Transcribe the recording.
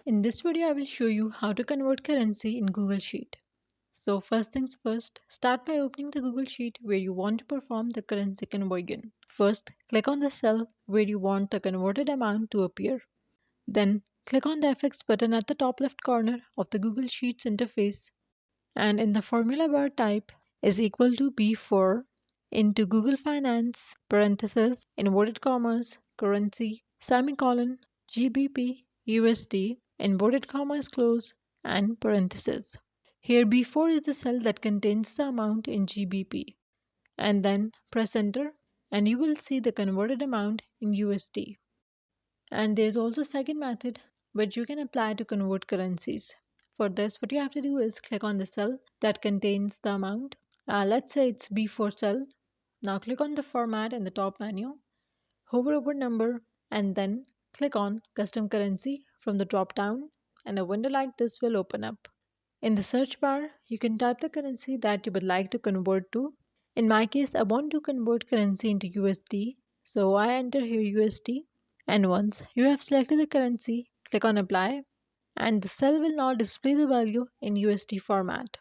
In this video, I will show you how to convert currency in Google Sheet. So first things first, start by opening the Google Sheet where you want to perform the currency conversion. First, click on the cell where you want the converted amount to appear. Then, click on the FX button at the top left corner of the Google Sheets interface, and in the formula bar type is equal to B4 into Google Finance, parentheses, inverted commas, currency, semicolon, GBP, USD, inverted commas close, and parentheses. Here B4 is the cell that contains the amount in GBP, and then press enter and you will see the converted amount in USD. And there is also a second method which you can apply to convert currencies. For this, what you have to do is click on the cell that contains the amount. Let's say it's B4 cell. Now click on the format in the top menu, hover over number, and then click on custom currency from the drop down, and a window like this will open up. In the search bar, you can type the currency that you would like to convert to. In my case, I want to convert currency into USD, so I enter here USD. And once you have selected the currency, click on apply, and the cell will now display the value in USD format.